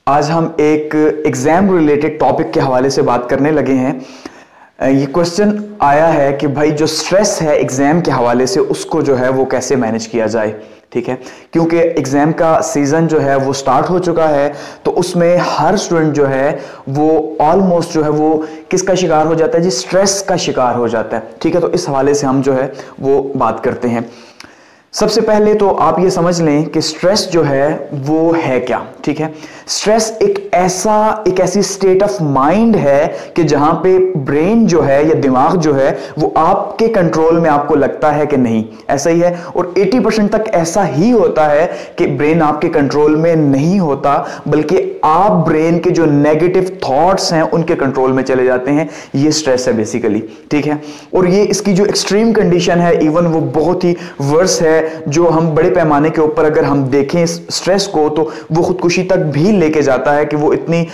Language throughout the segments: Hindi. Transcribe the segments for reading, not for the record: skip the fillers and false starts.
आज हम एक एग्जाम रिलेटेड टॉपिक के हवाले से बात करने लगे हैं। ये क्वेश्चन आया है कि भाई जो स्ट्रेस है एग्जाम के हवाले से उसको जो है वो कैसे मैनेज किया जाए। ठीक है, क्योंकि एग्जाम का सीजन जो है वो स्टार्ट हो चुका है, तो उसमें हर स्टूडेंट जो है वो ऑलमोस्ट जो है वो किसका शिकार हो जाता है जी, स्ट्रेस का शिकार हो जाता है। ठीक है, तो इस हवाले से हम जो है वो बात करते हैं। सबसे पहले तो आप ये समझ लें कि स्ट्रेस जो है वो है क्या। ठीक है, स्ट्रेस एक ऐसी स्टेट ऑफ माइंड है कि जहां पे ब्रेन जो है या दिमाग जो है वो आपके कंट्रोल में आपको लगता है कि नहीं, ऐसा ही है। और 80% तक ऐसा ही होता है कि ब्रेन आपके कंट्रोल में नहीं होता, बल्कि आप ब्रेन के जो नेगेटिव थॉट्स हैं उनके कंट्रोल में चले जाते हैं। ये स्ट्रेस है बेसिकली। ठीक है, और ये इसकी जो एक्सट्रीम कंडीशन है, इवन वो बहुत ही वर्स है, जो हम बड़े पैमाने के ऊपर अगर हम देखें स्ट्रेस को, तो वो खुदकुशी तक भी लेके जाता है कि वो इतनी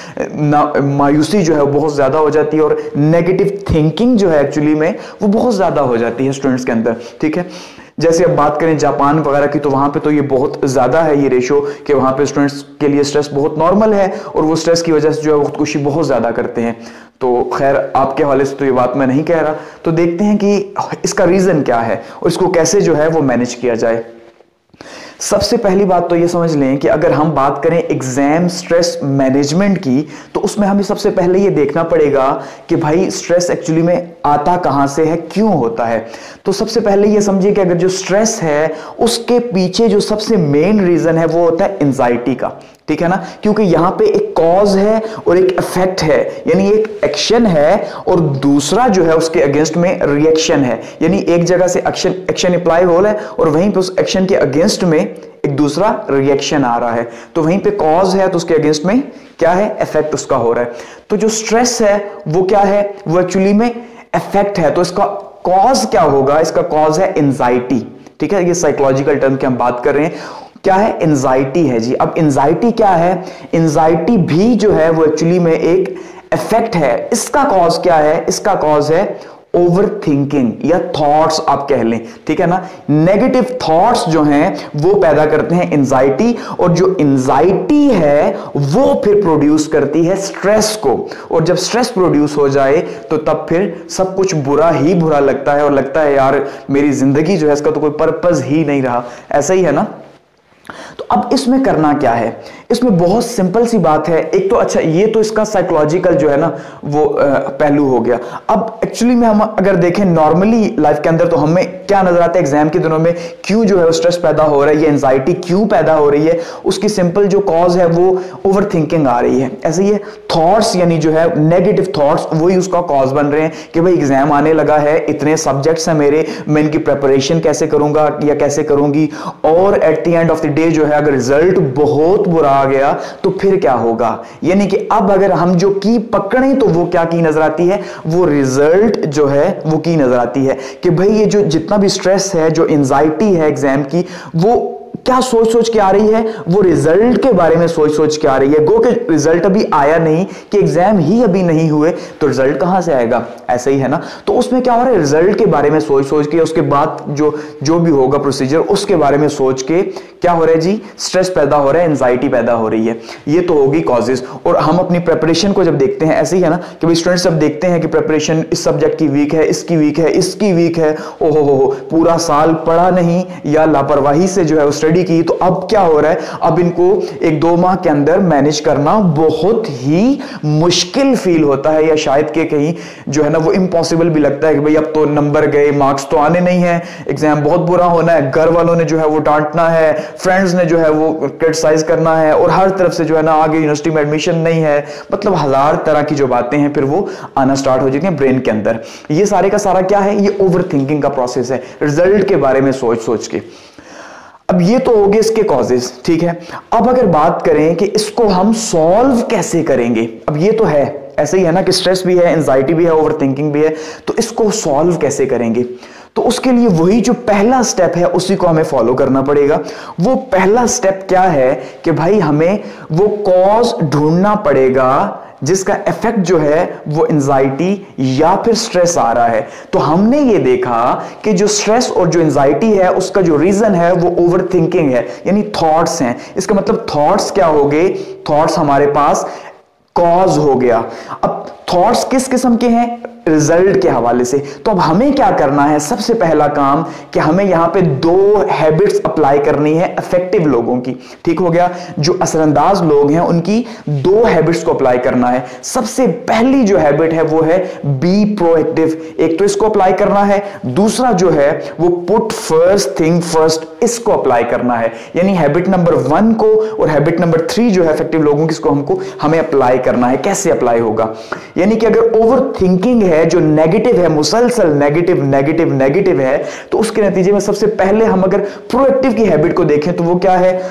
मायूसी जो है वो बहुत ज्यादा हो जाती है और नेगेटिव थिंकिंग जो है एक्चुअली में वो बहुत ज्यादा हो जाती है स्टूडेंट्स के अंदर। ठीक है, जैसे अब बात करें जापान वगैरह की, तो वहां पे तो ये बहुत ज्यादा है ये रेशो कि वहां पे स्टूडेंट्स के लिए स्ट्रेस बहुत नॉर्मल है और वो स्ट्रेस की वजह से जो है खुदकुशी बहुत ज्यादा करते हैं। तो खैर आपके हवाले से तो ये बात मैं नहीं कह रहा। तो देखते हैं कि इसका रीजन क्या है और इसको कैसे जो है वो मैनेज किया जाए। सबसे पहली बात तो ये समझ लें कि अगर हम बात करें एग्जाम स्ट्रेस मैनेजमेंट की, तो उसमें हमें सबसे पहले ये देखना पड़ेगा कि भाई स्ट्रेस एक्चुअली में आता कहां से है, क्यों होता है। तो सबसे पहले ये समझिए कि अगर जो स्ट्रेस है उसके पीछे जो सबसे मेन रीजन है वो होता है एंजाइटी का। ठीक है ना, क्योंकि यहां पे एक कॉज है और एक इफेक्ट है, यानी एक एक्शन है और दूसरा जो है उसके अगेंस्ट में रिएक्शन है। यानी एक जगह से एक्शन अप्लाई हो रहा है और वहीं पे उस एक्शन के अगेंस्ट में एक दूसरा रिएक्शन आ रहा है। तो वहीं पे कॉज है तो उसके अगेंस्ट में क्या है, इफेक्ट उसका हो रहा है। तो जो स्ट्रेस है वो क्या है, वो एक्चुअली में इफेक्ट है। तो इसका कॉज क्या होगा, इसका कॉज है एंजाइटी। ठीक है, ये साइकोलॉजिकल टर्म की हम बात कर रहे हैं। क्या है, एंजाइटी है जी। अब एंजाइटी क्या है, एंजाइटी भी जो है वो एक्चुअली में एक इफेक्ट है। इसका कॉज क्या है, इसका कॉज है ओवर थिंकिंग या थॉट्स आप कह लें। ठीक है ना, नेगेटिव थॉट्स जो हैं वो पैदा करते हैं एंजाइटी, और जो एंजाइटी है वो फिर प्रोड्यूस करती है स्ट्रेस को। और जब स्ट्रेस प्रोड्यूस हो जाए तो तब फिर सब कुछ बुरा ही बुरा लगता है और लगता है यार मेरी जिंदगी जो है इसका तो कोई पर्पस ही नहीं रहा। ऐसा ही है ना। तो अब इसमें करना क्या है, इसमें बहुत सिंपल सी बात है। एक तो अच्छा ये तो इसका साइकोलॉजिकल जो है ना वो पहलू हो गया। अब एक्चुअली में हम अगर देखें नॉर्मली लाइफ के अंदर, तो हमें क्या नजर आता है एग्जाम के दिनों में, क्यों जो है स्ट्रेस पैदा हो रहा है, ये एंजाइटी क्यों पैदा हो रही है, उसकी सिंपल जो कॉज है वो ओवर थिंकिंग आ रही है। ऐसे ही थॉट्स यानी जो है नेगेटिव थॉट्स वही उसका कॉज बन रहे हैं कि भाई एग्जाम आने लगा है, इतने सब्जेक्ट्स हैं मेरे, मैं इनकी प्रेपरेशन कैसे करूंगा या कैसे करूंगी, और at the end of the day जो है अगर रिजल्ट बहुत बुरा आ गया तो फिर क्या होगा। यानी कि अब अगर हम जो की पकड़ें तो वो क्या की नजर आती है, वो रिजल्ट जो है वो की नजर आती है कि भाई ये जो जितना भी स्ट्रेस है, जो एंजाइटी है एग्जाम की, वो क्या सोच सोच के आ रही है, वो रिजल्ट के बारे में सोच सोच के आ रही है। गो कि रिजल्ट अभी आया नहीं, कि एग्जाम ही अभी नहीं हुए, तो रिजल्ट कहां से आएगा। ऐसा ही है ना। तो उसमें क्या हो रहा है, रिजल्ट के बारे में सोच सोच के, उसके बाद जो भी होगा प्रोसीजर उसके बारे में सोच के क्या हो रहा है जी, स्ट्रेस पैदा हो रहा है, एंजाइटी पैदा हो रही है। ये तो होगी कॉजेज। और हम अपनी प्रेपरेशन को जब देखते हैं, ऐसे ही है ना कि भाई स्टूडेंट्स जब देखते हैं कि प्रेपरेशन इस सब्जेक्ट की वीक है, इसकी वीक है, इसकी वीक है, ओहो हो पूरा साल पढ़ा नहीं या लापरवाही से जो है स्टडी की, तो अब क्या हो रहा है, अब इनको 1-2 माह के अंदर मैनेज करना बहुत ही मुश्किल फील होता है, या शायद के कहीं जो है ना वो इम्पॉसिबल भी लगता है कि भाई अब तो नंबर गए, मार्क्स तो आने नहीं है, एग्जाम बहुत बुरा होना है, घर वालों ने जो है वो डांटना है, फ्रेंड्स ने जो है वो क्रिटिसाइज करना है, और हर तरफ से जो है ना आगे यूनिवर्सिटी में एडमिशन नहीं है, मतलब हजार तरह की जो बातें हैं फिर वो आना स्टार्ट हो जाती हैं ब्रेन के अंदर। ये सारे का सारा क्या है, ये ओवर थिंकिंग का प्रोसेस है, रिजल्ट के बारे में सोच सोच के। अब ये तो हो गए इसके कॉजेस। ठीक है, अब अगर बात करें कि इसको हम सॉल्व कैसे करेंगे, अब ये तो है ऐसे ही है ना कि स्ट्रेस भी है, एंजाइटी भी है, ओवर थिंकिंग भी है, तो इसको सॉल्व कैसे करेंगे। तो उसके लिए वही जो पहला स्टेप है उसी को हमें फॉलो करना पड़ेगा। वो पहला स्टेप क्या है कि भाई हमें वो कॉज ढूंढना पड़ेगा जिसका इफेक्ट जो है वो एंजाइटी या फिर स्ट्रेस आ रहा है। तो हमने ये देखा कि जो स्ट्रेस और जो एंजाइटी है उसका जो रीजन है वो ओवर थिंकिंग है, यानी थॉट्स हैं। इसका मतलब थॉट्स क्या हो गए, थॉट्स हमारे पास कॉज हो गया। अब थॉट्स किस किस्म के हैं, रिजल्ट के हवाले से। तो अब हमें क्या करना है, सबसे पहला काम कि हमें यहां पे 2 हैबिट्स अप्लाई करनी है इफेक्टिव लोगों की। ठीक हो गया, जो असरअंदाज लोग हैं उनकी 2 हैबिट्स को अप्लाई करना है। सबसे पहली जो हैबिट है वो है बी प्रोएक्टिव। एक तो इसको अप्लाई करना है, दूसरा जो है वो पुट फर्स्ट थिंग फर्स्ट, इसको अप्लाई करना है। यानी हैबिट नंबर 1 को और हैबिट नंबर 3 जो है इफेक्टिव लोगों की, इसको हमें अप्लाई करना है। कैसे अप्लाई होगा, यानी कि अगर ओवर थिंकिंग है, जो नेगेटिव है, मुसलसल नेगेटिव नेगेटिव नेगेटिव है, तो उसके नतीजे में सबसे पहले हम अगर प्रोएक्टिव की हैबिट को देखें तो वो क्या है,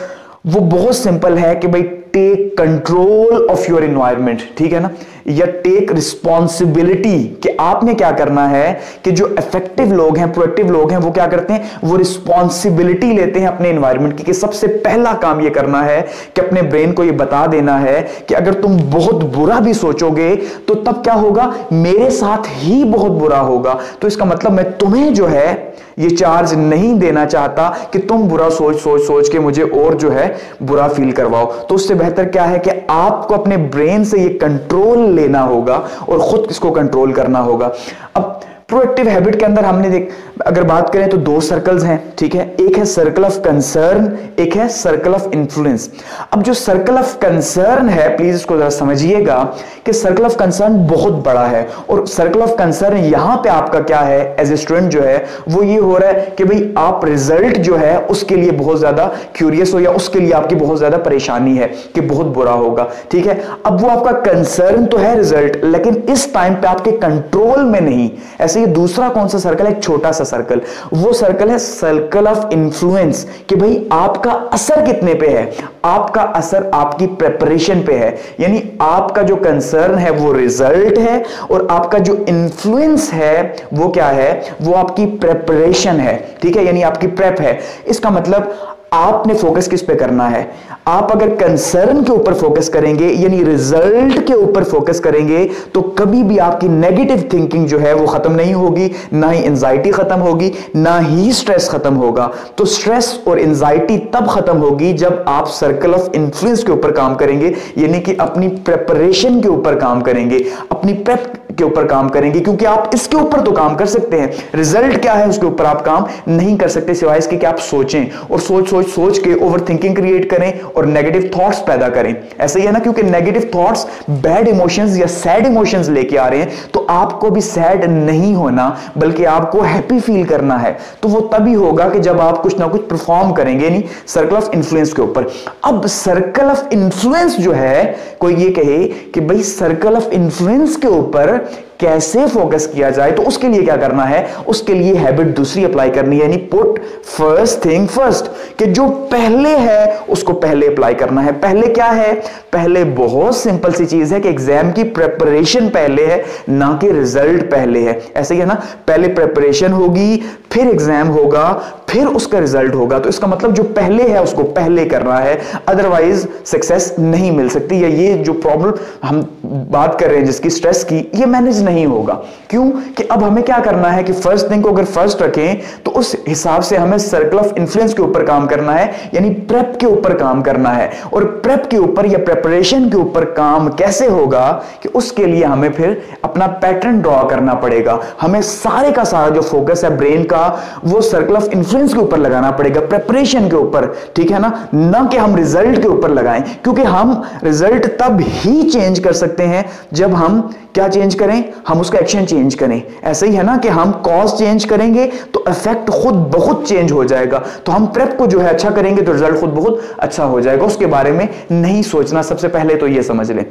वो बहुत सिंपल है कि भाई take control of your environment. ठीक है ना, या टेक रिस्पॉन्सिबिलिटी, कि आपने क्या करना है कि जो इफेक्टिव लोग हैं, प्रोएक्टिव लोग हैं, वो क्या करते हैं, वो रिस्पॉन्सिबिलिटी लेते हैं अपने एनवायरनमेंट की। कि सबसे पहला काम ये करना है कि अपने ब्रेन को ये बता देना है कि अगर तुम बहुत बुरा भी सोचोगे तो तब क्या होगा, मेरे साथ ही बहुत बुरा होगा। तो इसका मतलब मैं तुम्हें जो है ये चार्ज नहीं देना चाहता कि तुम बुरा सोच सोच सोच के मुझे और जो है बुरा फील करवाओ। तो उससे बेहतर क्या है कि आपको अपने ब्रेन से ये कंट्रोल लेना होगा और खुद इसको कंट्रोल करना होगा। अब प्रोएक्टिव हैबिट के अंदर हमने अगर बात करें तो 2 सर्कल्स हैं। ठीक है, एक है सर्कल ऑफ कंसर्न, एक है सर्कल ऑफ इन्फ्लुएंस। अब जो सर्कल ऑफ कंसर्न है, प्लीज इसको जरा समझिएगा कि सर्कल ऑफ कंसर्न बहुत बड़ा है। और सर्कल ऑफ कंसर्न यहां पे आपका क्या है, एज ए स्टूडेंट जो है वो ये हो रहा है कि भाई आप रिजल्ट जो है उसके लिए बहुत ज्यादा क्यूरियस हो, या उसके लिए आपकी बहुत ज्यादा परेशानी है कि बहुत बुरा होगा। ठीक है, अब वो आपका कंसर्न तो है रिजल्ट, लेकिन इस टाइम पे आपके कंट्रोल में नहीं। ऐसे ये दूसरा कौन सा सर्कल है, एक छोटा सा सर्कल, वो सर्कल है सर्कल ऑफ इन्फ्लुएंस। कि भाई आपका असर कितने पे है, आपका असर आपकी प्रेपरेशन पे है। यानी आपका जो कंसर्न है वो रिजल्ट है, और आपका जो इन्फ्लुएंस है वो क्या है, वो आपकी प्रेपरेशन है। ठीक है, यानी आपकी प्रेप है। इसका मतलब आपने फोकस किस पे करना है, आप अगर कंसर्न के ऊपर फोकस करेंगे, यानी रिजल्ट के ऊपर फोकस करेंगे, तो कभी भी आपकी नेगेटिव थिंकिंग जो है वो खत्म नहीं होगी, ना ही एंजाइटी खत्म होगी, ना ही स्ट्रेस खत्म होगा। तो स्ट्रेस और एंजाइटी तब खत्म होगी जब आप सर्कल ऑफ इन्फ्लुएंस के ऊपर काम करेंगे, यानी कि अपनी प्रेपरेशन के ऊपर काम करेंगे, अपनी प्रेप के ऊपर काम करेंगे। क्योंकि आप इसके ऊपर तो काम कर सकते हैं, रिजल्ट क्या है उसके ऊपर आप काम नहीं कर सकते, सिवाय इसके कि आप सोचें और सोच के ओवर थिंकिंग क्रिएट करें और नेगेटिव थॉट्स पैदा करें। ऐसा ही है ना, क्योंकि नेगेटिव थॉट्स बैड इमोशंस या सैड इमोशंस लेके आ रहे हैं, तो आपको भी सैड नहीं होना बल्कि आपको हैप्पी फील करना है। तो वो तभी होगा कि जब आप कुछ ना कुछ परफॉर्म करेंगे, नहीं सर्कल ऑफ इन्फ्लुएंस के ऊपर। अब सर्कल ऑफ इन्फ्लुएंस जो है, कोई ये कहे कि भाई सर्कल ऑफ इन्फ्लुएंस के ऊपर कैसे फोकस किया जाए, तो उसके लिए क्या करना है, उसके लिए हैबिट दूसरी अप्लाई करनी है, यानी पुट फर्स्ट थिंग फर्स्ट, कि जो पहले है उसको पहले अप्लाई करना है। पहले क्या है, पहले बहुत सिंपल सी चीज है कि एग्जाम की प्रेपरेशन पहले है, ना कि रिजल्ट पहले है। ऐसे ही है ना, पहले प्रेपरेशन होगी, फिर एग्जाम होगा, फिर उसका रिजल्ट होगा। तो इसका मतलब जो पहले है उसको पहले करना है, अदरवाइज सक्सेस नहीं मिल सकती। या ये जो प्रॉब्लम हम बात कर रहे हैं जिसकी, स्ट्रेस की, ये मैनेज नहीं होगा। क्यों कि अब हमें क्या करना है कि फर्स्ट थिंग को अगर फर्स्ट रखें तो उस हिसाब से हमें सर्कल ऑफ इन्फ्लुएंस के ऊपर काम करना है, यानी प्रेप के ऊपर काम करना है। और प्रेप के ऊपर या प्रेपरेशन के ऊपर काम कैसे होगा कि उसके लिए हमें फिर अपना पैटर्न ड्रॉ करना पड़ेगा। हमें सारे का सारा जो फोकस है ब्रेन का वो सर्कल ऑफ इन्फ्लुएंस के ऊपर लगाना पड़ेगा, प्रेपरेशन के ऊपर। ठीक है ना कि हम रिजल्ट के ऊपर लगाएं, क्योंकि हम रिजल्ट तब ही चेंज कर सकते हैं जब हम क्या चेंज करें, हम उसका एक्शन चेंज करें। ऐसे ही है ना कि हम कॉज चेंज करेंगे तो इफेक्ट खुद बहुत चेंज हो जाएगा। तो हम प्रेप को जो है अच्छा करेंगे तो रिजल्ट खुद बहुत अच्छा हो जाएगा। उसके बारे में नहीं सोचना, सबसे पहले तो ये समझ लें।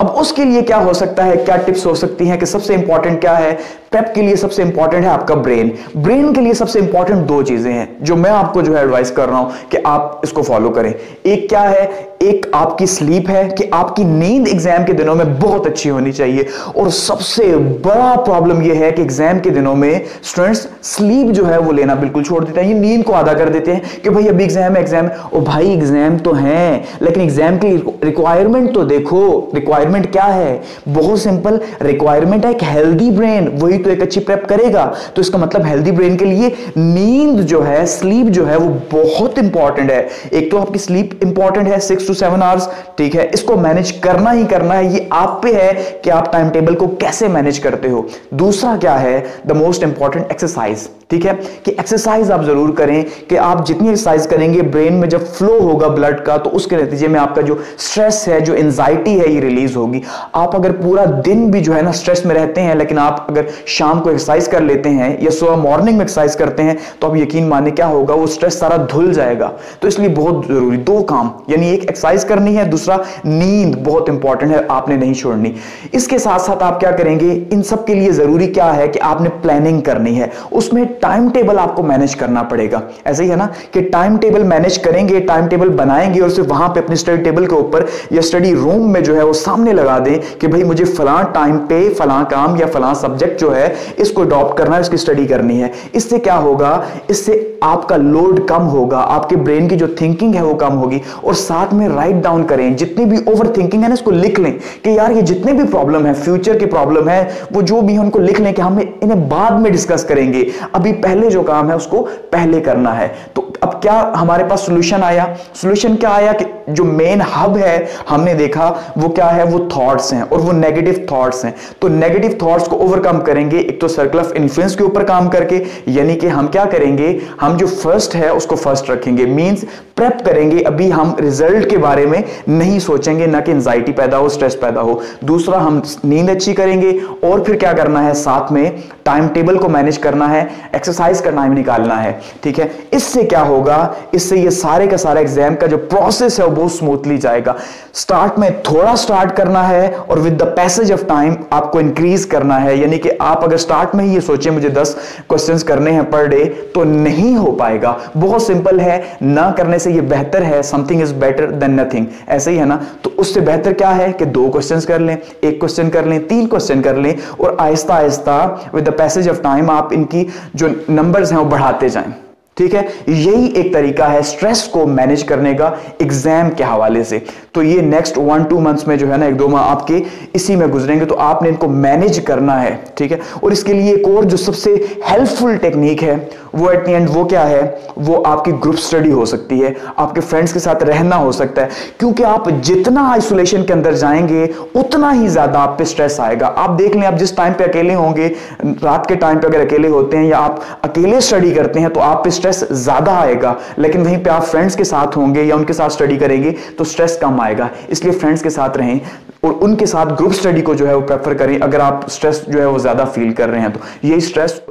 अब उसके लिए क्या हो सकता है, क्या टिप्स हो सकती हैं कि सबसे इंपॉर्टेंट क्या है, प्रेप के लिए सबसे इंपॉर्टेंट है आपका ब्रेन। ब्रेन के लिए सबसे इंपॉर्टेंट दो चीजें हैं जो मैं आपको जो है एडवाइस कर रहा हूं कि आप इसको फॉलो करें। एक क्या है, एक आपकी स्लीप है कि आपकी नींद एग्जाम के दिनों में बहुत अच्छी होनी चाहिए। और सबसे बड़ा प्रॉब्लम यह है कि एग्जाम के दिनों में स्टूडेंट्स स्लीप जो है वो लेना बिल्कुल छोड़ देते हैं, ये नींद को आधा कर देते हैं कि भाई अभी एग्जाम है, एग्जाम है। ओ भाई एग्जाम तो है, लेकिन एग्जाम की रिक्वायरमेंट तो देखो। रिक्वायरमेंट क्या है? बहुत सिंपल, रिक्वायरमेंट है एक हेल्दी ब्रेन, वही तो एक अच्छी प्रेप करेगा। तो इसका मतलब हेल्दी ब्रेन के लिए नींद जो है, स्लीप जो है वो बहुत इंपॉर्टेंट है। एक तो आपकी स्लीप इंपॉर्टेंट है 6 to 7 आवर्स, ठीक है, इसको मैनेज करना ही करना है। ये आप पे है कि आप टाइम टेबल को कैसे मैनेज करते हो। दूसरा क्या है, द मोस्ट इंपॉर्टेंट एक्सरसाइज, ठीक है, कि एक्सरसाइज आप जरूर करें कि आप जितनी एक्सरसाइज करेंगे ब्रेन में जब फ्लो होगा ब्लड का तो उसके नतीजे में आपका जो स्ट्रेस है, जो एंजाइटी है, ये रिलीज होगी। आप अगर पूरा दिन भी जो है ना स्ट्रेस में रहते हैं, लेकिन आप अगर शाम को एक्सरसाइज कर लेते हैं या सुबह मॉर्निंग में एक्सरसाइज करते हैं तो आप यकीन माने क्या होगा, वो स्ट्रेस सारा धुल जाएगा। तो इसलिए बहुत जरूरी दो काम, यानी एक एक्सरसाइज करनी है, दूसरा नींद बहुत इंपॉर्टेंट है, आपने नहीं छोड़नी। इसके साथ साथ आप क्या करेंगे, इन सब के लिए जरूरी क्या है कि आपने प्लानिंग करनी है, उसमें टाइम टेबल आपको मैनेज करना पड़ेगा। ऐसे ही है ना कि टाइम टेबल मैनेज करेंगे, टाइम टेबल बनाएंगे और सिर्फ वहां पे अपने स्टडी टेबल के ऊपर या स्टडी रूम में जो है वो सामने लगा दें कि भाई मुझे फलां टाइम पे फलां काम या फलां सब्जेक्ट जो है इसको अडॉप्ट करना है, इसकी स्टडी करनी है। इससे क्या होगा, इससे आपका लोड कम होगा, आपके ब्रेन की जो थिंकिंग है वो कम होगी। और साथ में राइट डाउन करें, जितनी भी ओवर थिंकिंग है ना इसको लिख लें कि यार ये जितने भी प्रॉब्लम है, फ्यूचर की प्रॉब्लम है, वो जो भी है उनको लिख लें कि हम इन्हें बाद में डिस्कस करेंगे, अभी पहले जो काम है उसको पहले करना है। तो अब क्या हमारे पास सॉल्यूशन आया? सॉल्यूशन क्या आया कि जो मेन हब है हमने देखा वो क्या है, वो थॉट्स हैं और वो नेगेटिव थॉट्स हैं। तो नेगेटिव थॉट्स को ओवरकम करेंगे एक तो सर्कल ऑफ इन्फ्लुएंस के ऊपर काम करके, यानी कि हम क्या करेंगे, हम जो फर्स्ट है उसको फर्स्ट रखेंगे, मींस प्रेप करेंगे। अभी हम रिजल्ट के बारे में नहीं सोचेंगे, ना कि एंजाइटी पैदा हो, स्ट्रेस पैदा हो। दूसरा, हम नींद अच्छी करेंगे और फिर क्या करना है, साथ में टाइम टेबल को मैनेज करना है, एक्सरसाइज का टाइम निकालना है, ठीक है। इससे क्या होगा, इससे ये सारे का सारा एग्जाम का जो प्रोसेस है वो बहुत स्मूथली जाएगा। स्टार्ट में थोड़ा स्टार्ट करना है और with the passage of time आपको इंक्रीज करना है, यानी कि आप अगर स्टार्ट में ही ये सोचें मुझे 10 क्वेश्चंस करने हैं पर डे तो नहीं हो पाएगा। बहुत सिंपल है, ना करने से ये बेहतर है, something is better than nothing, ऐसे ही है ना। तो उससे बेहतर क्या है कि 2 क्वेश्चंस कर लें, 1 क्वेश्चन कर लें, 3 क्वेश्चन कर लें और Aahista Aahista with the passage of time आप इनकी जो नंबर्स हैं वो बढ़ाते जाएं, ठीक है। यही एक तरीका है स्ट्रेस को मैनेज करने का एग्जाम के हवाले से। तो ये नेक्स्ट 1-2 मंथ्स में जो है ना 1-2 माह आपके इसी में गुजरेंगे, तो आपने इनको मैनेज करना है, ठीक है। और इसके लिए एक और जो सबसे हेल्पफुल टेक्निक है वो एट द एंड वो क्या है, वो आपकी ग्रुप स्टडी हो सकती है, आपके फ्रेंड्स के साथ रहना हो सकता है। क्योंकि आप जितना आइसोलेशन के अंदर जाएंगे उतना ही ज्यादा आप पे स्ट्रेस आएगा। आप देख लें, आप जिस टाइम पे अकेले होंगे, रात के टाइम पे अगर अकेले होते हैं या आप अकेले स्टडी करते हैं तो आप पे स्ट्रेस ज्यादा आएगा, लेकिन वहीं पे आप फ्रेंड्स के साथ होंगे या उनके साथ स्टडी करेंगे तो स्ट्रेस कम आएगा। इसलिए फ्रेंड्स के साथ रहें और उनके साथ ग्रुप स्टडी को जो है वो प्रेफर करें अगर आप स्ट्रेस जो है वो ज्यादा फील कर रहे हैं तो। यही स्ट्रेस